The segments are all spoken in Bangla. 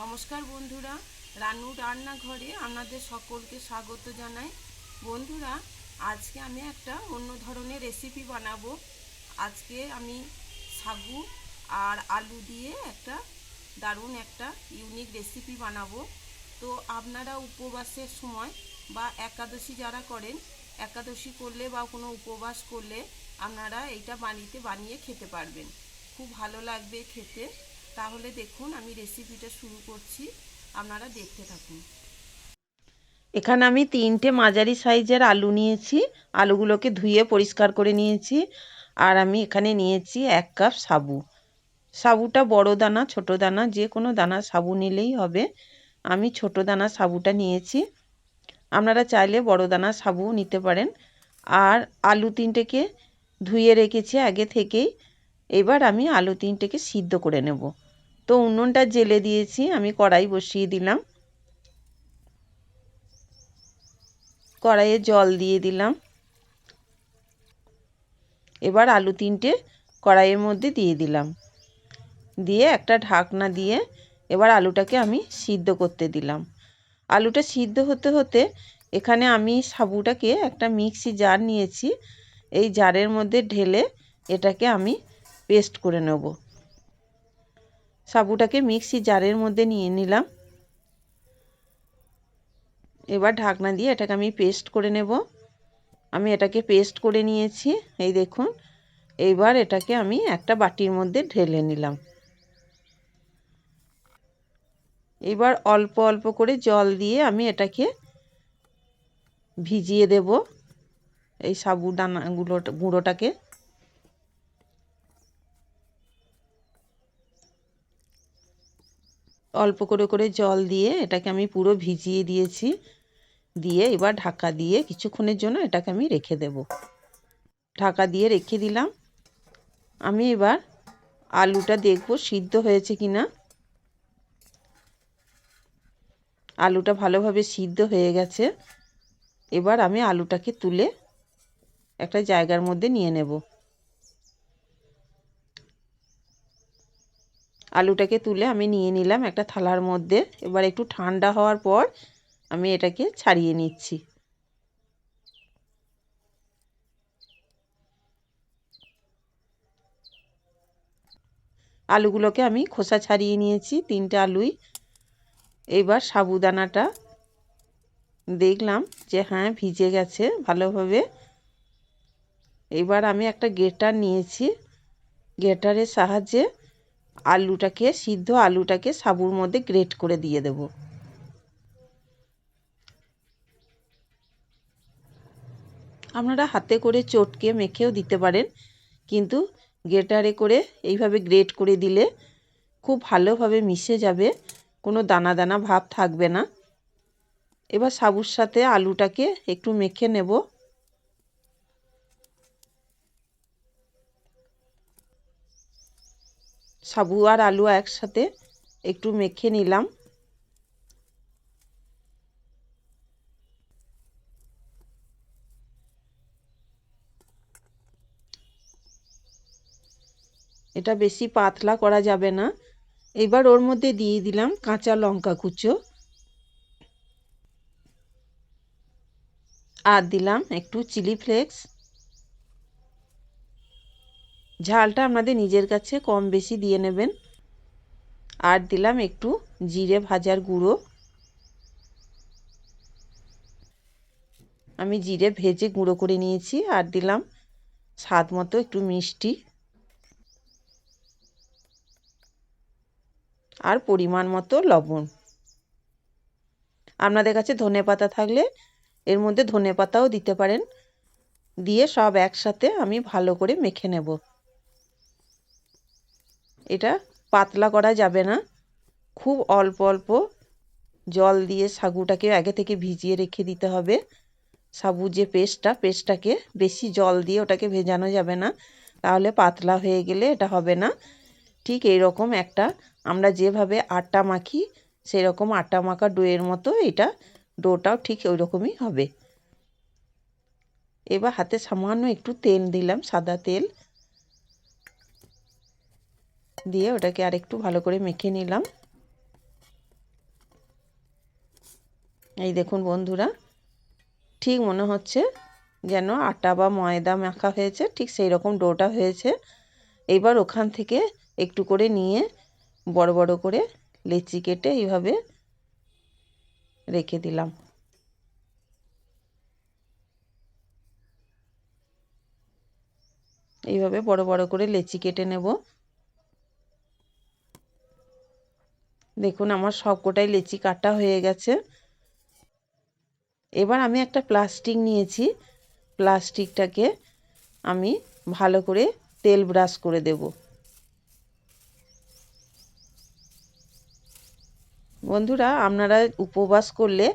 নমস্কার বন্ধুরা, রানুর রান্নাঘরে আপনাদের সকলকে স্বাগত জানাই। বন্ধুরা, আজকে আমি একটা অন্য ধরনের রেসিপি বানাবো। আজকে আমি সাগু আর আলু দিয়ে একটা দারুণ একটা ইউনিক রেসিপি বানাবো। তো আপনারা উপবাসের সময় বা একাদশী যারা করেন, একাদশী করলে বা কোনো উপবাস করলে আপনারা এইটা বানিয়ে খেতে পারবেন। খুব ভালো লাগবে খেতে। তাহলে দেখুন, আমি রেসিপিটা শুরু করছি, আপনারা দেখতে থাকুন। এখানে আমি 3টে মাঝারি সাইজের আলু নিয়েছি। আলুগুলোকে ধুয়ে পরিষ্কার করে নিয়েছি। আর আমি এখানে নিয়েছি 1 কাপ সাবু। সাবুটা বড় দানা ছোট দানা যে কোনো দানা সাবু নিলেই হবে। আমি ছোট দানা সাবুটা নিয়েছি। আপনারা চাইলে বড় দানা সাবু নিতে পারেন। আর আলু 3টেকে ধুয়ে রেখেছি আগে থেকেই। এবার আমি আলু 3টেকে সিদ্ধ করে নেব। তো উনুনটা জ্বেলে দিয়েছি, আমি কড়াই বসিয়ে দিলাম। কড়াইয়ে জল দিয়ে দিলাম। এবার আলু 3টে কড়াইয়ের মধ্যে দিয়ে দিলাম। দিয়ে একটা ঢাকনা দিয়ে এবার আলুটাকে আমি সিদ্ধ করতে দিলাম। আলুটা সিদ্ধ হতে হতে এখানে আমি সাবুটাকে একটা মিক্সি জার নিয়েছি। এই জারের মধ্যে ঢেলে এটাকে আমি পেস্ট করে নেব। সাবুটাকে মিক্সি জারের মধ্যে নিয়ে নিলাম। এবার ঢাকনা দিয়ে এটাকে আমি পেস্ট করে নেব। আমি এটাকে পেস্ট করে নিয়েছি, এই দেখুন। এইবার এটাকে আমি একটা বাটির মধ্যে ঢেলে নিলাম। এবার অল্প অল্প করে জল দিয়ে আমি এটাকে ভিজিয়ে দেব, এই গুঁড়োটাকে। অল্প করে করে জল দিয়ে এটাকে আমি পুরো ভিজিয়ে দিয়েছি। দিয়ে এবার ঢাকা দিয়ে কিছুক্ষণের জন্য এটাকে আমি রেখে দেব। ঢাকা দিয়ে রেখে দিলাম। আমি এবার আলুটা দেখব সিদ্ধ হয়েছে কিনা। আলুটা ভালোভাবে সিদ্ধ হয়ে গেছে। এবার আমি আলুটাকে তুলে একটা জায়গার মধ্যে নিয়ে নেব। আলুটাকে তুলে আমি নিয়ে নিলাম একটা থালার মধ্যে। এবার একটু ঠান্ডা হওয়ার পর আমি এটাকে ছাড়িয়ে নিচ্ছি। আলুগুলোকে আমি খোসা ছাড়িয়ে নিয়েছি, 3টে আলুই। এবার সাবুদানাটা দেখলাম যে হ্যাঁ ভিজে গেছে ভালোভাবে। এবার আমি একটা গ্রেটার নিয়েছি। গ্রেটারের সাহায্যে সিদ্ধ আলুটাকে সাবুর মধ্যে গ্রেট করে দিয়ে দেব। আপনারা হাতে করে চটকে মেখেও দিতে পারেন, কিন্তু গ্রেটারে করে এইভাবে গ্রেট করে দিলে খুব ভালোভাবে মিশে যাবে, কোনো দানা দানা ভাব থাকবে না। এবার সাবুর সাথে আলুটাকে একটু মেখে নেব। সাবু আর আলু একসাথে একটু মেখে নিলাম। এটা বেশি পাতলা করা যাবে না। এবার ওর মধ্যে দিয়ে দিলাম কাঁচা লঙ্কা কুচো। আর দিলাম একটু চিলি ফ্লেক্স। ঝালটা আপনাদের নিজের কাছে কম বেশি দিয়ে নেবেন। আর দিলাম একটু জিরে ভাজার গুঁড়ো। আমি জিরে ভেজে গুঁড়ো করে নিয়েছি। আর দিলাম স্বাদ মতো একটু মিষ্টি। আর পরিমাণ মতো লবণ। আপনাদের কাছে ধনেপাতা থাকলে এর মধ্যে ধনেপাতাও দিতে পারেন। দিয়ে সব একসাথে আমি ভালো করে মেখে নেব। এটা পাতলা করা যাবে না, খুব অল্প অল্প জল দিয়ে সাগুটাকে আগে থেকে ভিজিয়ে রেখে দিতে হবে। সাবু যে পেস্টটাকে বেশি জল দিয়ে ওটাকে ভেজানো যাবে না, তাহলে পাতলা হয়ে গেলে এটা হবে না। ঠিক এইরকম একটা আমরা যেভাবে আটা মাখি সেরকম আটা মাখা ডোয়ের মতো এটা ডোটাও ঠিক ওই রকমই হবে। এবার হাতে সামান্য একটু তেল দিলাম, সাদা তেল দিয়ে ওটাকে আরেকটু ভালো করে মেখে নিলাম। এই দেখুন বন্ধুরা, ঠিক মনে হচ্ছে যেন আটা বা ময়দা মাখা হয়েছে, ঠিক সেই রকম ডোটা হয়েছে। এইবার ওখান থেকে একটু করে নিয়ে বড় বড় করে লেচি কেটে এইভাবে রেখে দিলাম। এইভাবে বড় বড় করে লেচি কেটে নেব। দেখুন আমার সবকটাই লেচি কাটা হয়ে গেছে। এবার আমি একটা প্লাস্টিক নিয়েছি, প্লাস্টিকটাকে আমি ভালো করে তেল ব্রাশ করে দেব। বন্ধুরা, আপনারা উপবাস করলে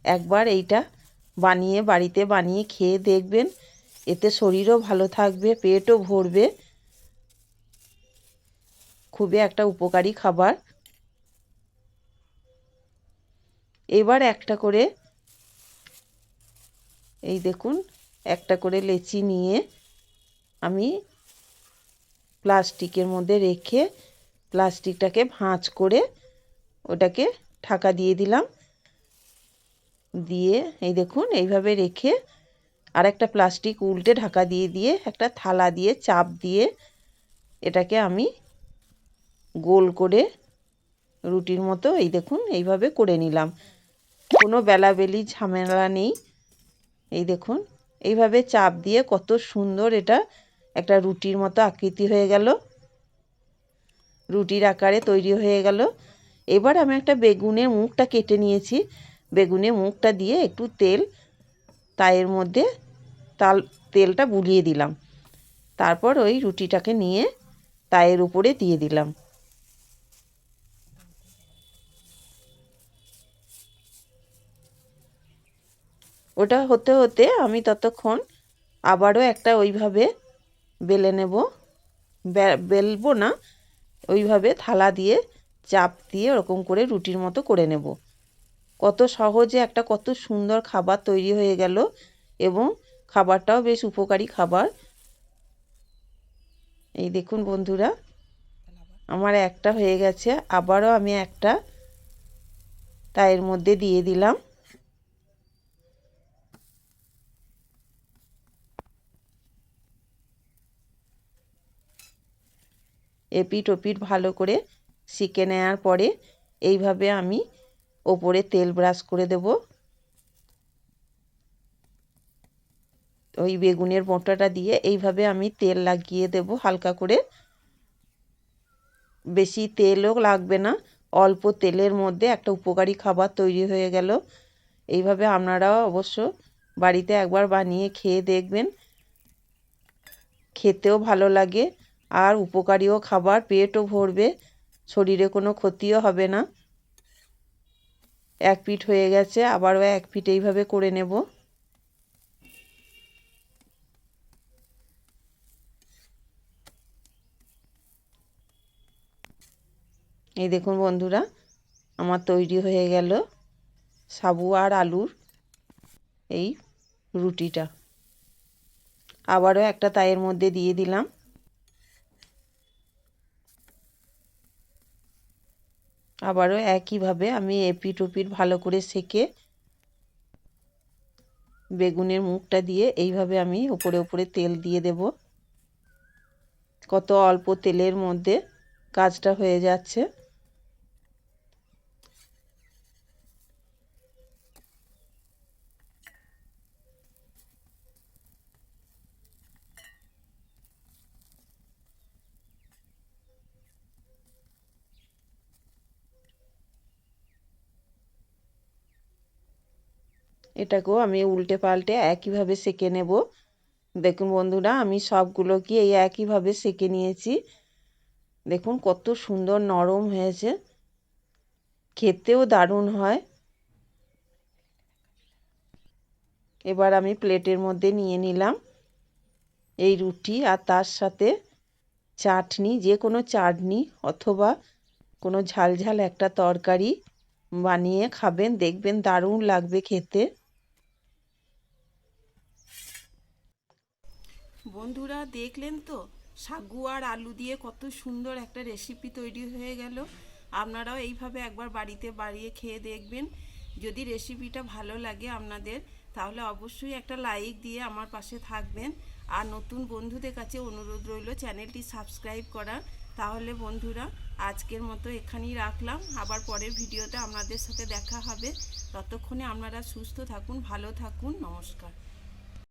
একবার এইটা বাড়িতে বানিয়ে খেয়ে দেখবেন। এতে শরীরও ভালো থাকবে, পেটও ভরবে। খুবই একটা উপকারী খাবার। এবার একটা করে এই দেখুন একটা করে লেচি নিয়ে আমি প্লাস্টিকের মধ্যে রেখে প্লাস্টিকটাকে ভাঁজ করে ওটাকে ঢাকা দিয়ে দিলাম। দিয়ে এই দেখুন এইভাবে রেখে আর একটা প্লাস্টিক উল্টে ঢাকা দিয়ে দিয়ে একটা থালা দিয়ে চাপ দিয়ে এটাকে আমি গোল করে রুটির মতো এই দেখুন এইভাবে করে নিলাম। কোনো বেলাবেলি ঝামেলা নেই। এই দেখুন এইভাবে চাপ দিয়ে কত সুন্দর এটা একটা রুটির মতো আকৃতি হয়ে গেল, রুটির আকারে তৈরি হয়ে গেল। এবার আমি একটা বেগুনের মুখটা কেটে নিয়েছি, বেগুনের মুখটা দিয়ে একটু তেল তায়ের মধ্যে তেলটা বুলিয়ে দিলাম। তারপর ওই রুটিটাকে নিয়ে তায়ের উপরে দিয়ে দিলাম। ওটা হতে হতে আমি ততক্ষণ আবারও একটা ওইভাবে বেলে নেব, বেলবো না, ওইভাবে থালা দিয়ে চাপ দিয়ে ওরকম করে রুটির মতো করে নেব। কত সহজে একটা কত সুন্দর খাবার তৈরি হয়ে গেল এবং খাবারটাও বেশ উপকারী খাবার। এই দেখুন বন্ধুরা, আমার একটা হয়ে গেছে, আবারও আমি একটা তার মধ্যে দিয়ে দিলাম। এপিঠ ওপিঠ ভালো করে সেঁকে নেওয়ার পরে এইভাবে আমি ওপরে তেল ব্রাশ করে দেব। ওই বেগুনের বোঁটাটা দিয়ে এইভাবে আমি তেল লাগিয়ে দেব হালকা করে। বেশি তেলও লাগবে না, অল্প তেলের মধ্যে একটা উপকারী খাবার তৈরি হয়ে গেল। এইভাবে আপনারাও অবশ্য বাড়িতে একবার বানিয়ে খেয়ে দেখবেন। খেতেও ভালো লাগে আর উপকারীও খাবার, পেটও ভরবে, শরীরে কোনো ক্ষতিও হবে না। এক পিঠ হয়ে গেছে, আবারও এক পিঠ এইভাবে করে নেব। এই দেখুন বন্ধুরা, আমার তৈরি হয়ে গেল সাবু আর আলুর এই রুটিটা। আবারও একটা তায়ের মধ্যে দিয়ে দিলাম। আবারও একইভাবে আমি এপিঠ ওপিঠ ভালো করে সেঁকে বেগুনের মুখটা দিয়ে এইভাবে আমি উপরে উপরে তেল দিয়ে দেব। কত অল্প তেলের মধ্যে কাজটা হয়ে যাচ্ছে। এটাকেও আমি উল্টে পাল্টে একইভাবে সেঁকে নেব। দেখুন বন্ধুরা, আমি সবগুলোকে এই একইভাবে সেঁকে নিয়েছি। দেখুন কত সুন্দর নরম হয়েছে, খেতেও দারুণ হয়। এবার আমি প্লেটের মধ্যে নিয়ে নিলাম এই রুটি আর তার সাথে চাটনি, যে কোনো চাটনি অথবা কোনো ঝালঝাল একটা তরকারি বানিয়ে খাবেন, দেখবেন দারুণ লাগবে খেতে। বন্ধুরা, দেখলেন তো সাগু আর আলু দিয়ে কত সুন্দর একটা রেসিপি তৈরি হয়ে গেল। আপনারাও এইভাবে একবার বাড়িতে বানিয়ে খেয়ে দেখবেন। যদি রেসিপিটা ভালো লাগে আপনাদের তাহলে অবশ্যই একটা লাইক দিয়ে আমার পাশে থাকবেন। আর নতুন বন্ধুদের কাছে অনুরোধ রইল চ্যানেলটি সাবস্ক্রাইব করার। তাহলে বন্ধুরা আজকের মতো এখানেই রাখলাম, আবার পরের ভিডিওতে আপনাদের সাথে দেখা হবে। ততক্ষণে আপনারা সুস্থ থাকুন, ভালো থাকুন, নমস্কার।